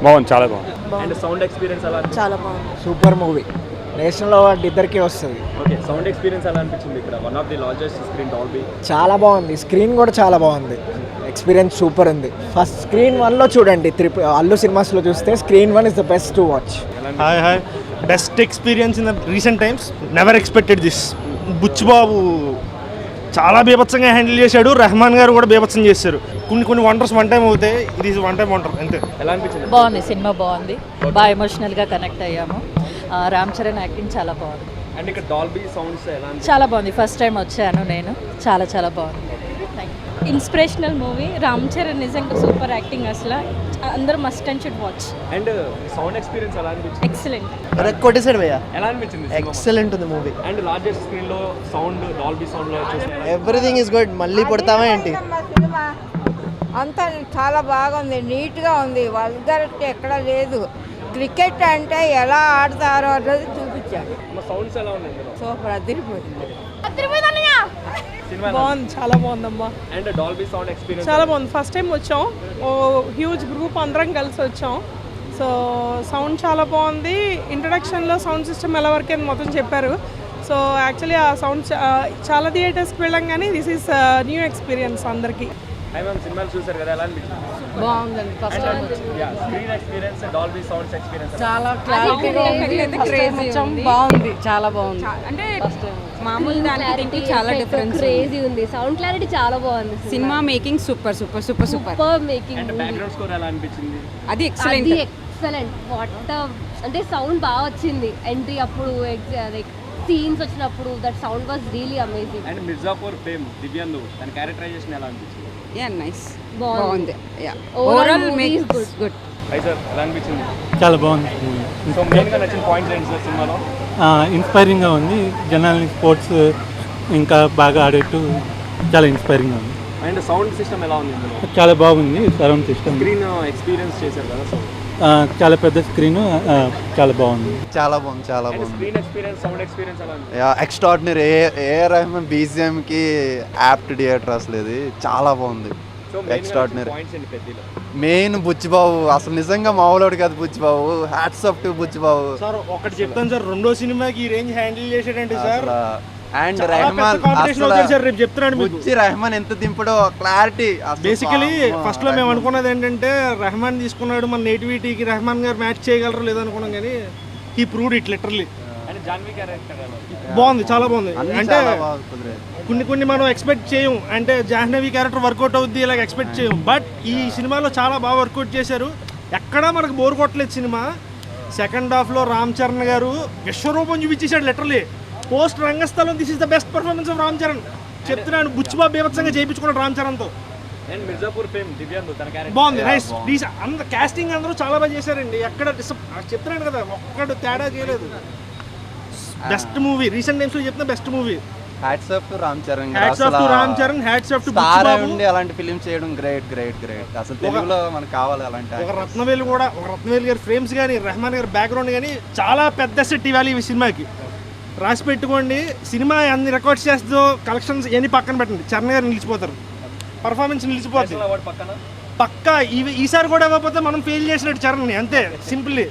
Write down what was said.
బాగుంది, చాలా బాగుంది. అండ్ సౌండ్ ఎక్స్పీరియన్స్ ఎలా అనిపించింది? చాలా బాగుంది. Super movie. నేషనల్ అవార్డు ఇద్దరికి వస్తుంది. ఓకే, సౌండ్ ఎక్స్పీరియన్స్ ఎలా అనిపించింది? ఇక్కడ one of the largest screen Dolby. చాలా బాగుంది. స్క్రీన్ కూడా చాలా బాగుంది. ఎక్స్పీరియన్స్ సూపర్ ఉంది. ఫస్ట్ స్క్రీన్ 1లో చూడండి. అల్లు సినిమాస్లో చూస్తే screen 1 is the best to watch. Hi best experience in the recent times. Never expected this. Buchibabu చాలా బీభత్సంగా హ్యాండిల్ చేశాడు. రెహమాన్ గారు కూడా బీభత్సం చేశారు. కొన్ని వండర్స్ వన్ టైం అవుతాయి. ఇది వన్ టైం వండర్ అంతే. ఎలా అనిపించింది? బాగుంది, సినిమా బాగుంది. బాగా ఎమోషనల్గా కనెక్ట్ అయ్యాము. రామ్ చరణ్ యాక్టింగ్ చాలా బాగుంది. అండ్ ఇక్కడ డాల్బీ సౌండ్స్ ఎలా అనిపించింది? చాలా బాగుంది. ఫస్ట్ టైం వచ్చాను నేను. చాలా బాగుంది. Inspirational movie. రామ్ చరణ్ నిజంగా సూపర్ యాక్టింగ్. అసలు అందరూ must and should watch. And sound experience ఎలా అనిపించింది? ఎక్సలెంట్. కొట్టేసాడు భయ్యా. ఎలా అనిపించింది? ఎక్సలెంట్ ఉంది మూవీ. అండ్ లార్జెస్ట్ స్క్రీన్ లో సౌండ్ డాల్బీ సౌండ్ లో చూస్తే ఎవ్రీథింగ్ ఇస్ గుడ్. మళ్ళీ పడతావా ఏంటి? అంతా చాలా బాగుంది, నీట్గా ఉంది. వల్గరిటీ ఎక్కడ లేదు. క్రికెట్ అంటే ఎలా ఆడతారో అన్నది చూపించారు. సౌండ్స్ ఎలా ఉన్నాయి ఇందులో? సూపర్, అదిరిపోయింది. సినిమా బాగుంది, చాలా బాగుందమ్మా. అండ్ డాల్బీ సౌండ్ ఎక్స్పీరియన్స్ చాలా బాగుంది. ఫస్ట్ టైం వచ్చాం. ఓ హ్యూజ్ గ్రూప్ అందరం కలిసి వచ్చాం. సో సౌండ్ చాలా బాగుంది. ఇంట్రడక్షన్లో సౌండ్ సిస్టమ్ ఎలా వరకు అని మొత్తం చెప్పారు. సో యాక్చువల్లీ ఆ సౌండ్ చాలా థియేటర్స్కి వెళ్ళాం, కానీ దిస్ ఈస్ న్యూ ఎక్స్పీరియన్స్ అందరికీ. హాయ్ మ్యామ్, సినిమాలు చూసారు కదా, ఎలా అనిపించింది? బాగుందండి. First time screen experience, Dolby sounds experience చాలా క్లారిటీగా బాగుంది. చాలా బాగుంది. అంటే మామూలు దానికి చాలా డిఫరెన్స్. క్రేజీ ఉంది. సౌండ్ క్లారిటీ చాలా బాగుంది. Cinema making super making. And background score ఎలా అనిపించింది? అది అది ఎక్సలెంట్. అంటే సౌండ్ బాగా వచ్చింది. ఎంట్రీ అప్పుడు లైక్ సీన్స్ వచ్చినప్పుడు that sound was really amazing. And Mirzapur fame Divyendu, తన క్యారెక్టరైజేషన్ ఎలా అనిపించింది? నైస్, బాగుంది. Overall make good. Hi sir, ఎలా అనిపించింది? చాలా బాగుంది. సో మెయిన్గా నచ్చిన పాయింట్స్ ఏంటి సార్ సినిమాలో? ఇన్స్పైరింగ్గా ఉంది. జనాల్ని స్పోర్ట్స్ ఇంకా బాగా ఆడేట్టు చాలా ఇన్స్పైరింగ్గా ఉంది. అండ్ సౌండ్ సిస్టమ్ ఎలా ఉంది ఇందులో? చాలా బాగుంది. సరౌండ్ సిస్టమ్ స్క్రీన్ ఎక్స్పీరియన్స్ చేశారు కదా, సో చాలా పెద్ద స్క్రీన్, చాలా బాగుంది. చాలా బాగుంది. స్క్రీన్ ఎక్స్పీరియన్స్, సౌండ్ ఎక్స్పీరియన్స్ ఎలా ఉంది? ఎక్స్ట్రాడినరీ. ఏఆర్ రెహమాన్ బీజిఎం కి యాప్ట్ థియేటర్ అసలు ఇది చాలా బాగుంది. ఎక్స్ట్రాడినరీ. పాయింట్స్ ఏంటి పెద్దలో? మెయిన్ బుచ్చిబాబు అసలు నిజంగా మామూలుడు కాదు Buchibabu. Hats off to Buchibabu. Sir ఒకటి చెప్తాను సార్, రెండో సినిమాకి ఈ రేంజ్ హ్యాండిల్ చేసాడంటే సార్. అండ్ రెహమాన్ రేపు చెప్తున్నాడు మీకు. బుచ్చి రెహమాన్ ఎంత దింపడో క్లారిటీ. బేసికలీ ఫస్ట్ లో మేము అనుకున్నది ఏంటంటే రెహమాన్ తీసుకున్నాడు, మన నేటివిటీకి రెహమాన్ గారు మ్యాచ్ చేయగలరు లేదనుకున్నాం, కానీ he proved it literally. And Janhvi character ఎలా ఉంది? బాగుంది, చాలా బాగుంది. అంటే అంటే కొన్ని మనం ఎక్స్పెక్ట్ చేయం. అంటే జాహ్నవి క్యారెక్టర్ వర్కౌట్ అవుద్ది ఇలాగ ఎక్స్పెక్ట్ చేయం. బట్ ఈ సినిమాలో చాలా బాగా వర్కౌట్ చేశారు. ఎక్కడా మనకు బోర్ కొట్టలేదు సినిమా. సెకండ్ హాఫ్లో రామ్ చరణ్ గారు విశ్వరూపం చూపించేశాడు literally. Post Rangasthalam, this is the best performance of Ram Charan. చెప్తున్నాను, బుచ్చిబాబు బీభత్సంగా చేయించుకున్నాడు రామ్ చరణ్తో. అండ్ మిర్జాపూర్ ఫేమ్ దివ్యాందు, తన క్యారెక్టర్ బాగుంది. నైస్. అందరూ కాస్టింగ్ అందరూ చాలా బాగా చేశారండి. ఎక్కడ చెప్తున్నాను కదా, ఒక్కడు తేడా చేయలేదు. బెస్ట్ మూవీ రీసెంట్ టైమ్స్ లో చెప్తున్నా, best movie. Hats off to Ram Charan. Hats off to Ram Charan, hats off to star Buchibabu. ఉండి అలాంటి ఫిలిం చేయడం గ్రేట్. అసలు తెలుగులో మనకు కావాలి అలాంటి. ఒక రత్నవేలు గారి ఫ్రేమ్స్ కానీ, రెహమాన్ గారి బ్యాక్గ్రౌండ్ కానీ చాలా పెద్ద సెట్ ఇవ్వాలి ఈ సినిమాకి. రాసి పెట్టుకోండి. సినిమా అన్ని రికార్డ్స్ చేస్తుందో కలెక్షన్స్ ఎన్ని పక్కన పెట్టండి, చరణ్ గారు నిలిచిపోతారు. పర్ఫార్మెన్స్ నిలిచిపోతుంది పక్కన పక్కా. ఈసారి కూడా ఇవ్వకపోతే మనం ఫెయిల్ చేసినట్టు చరణ్ని, అంతే సింపుల్లీ.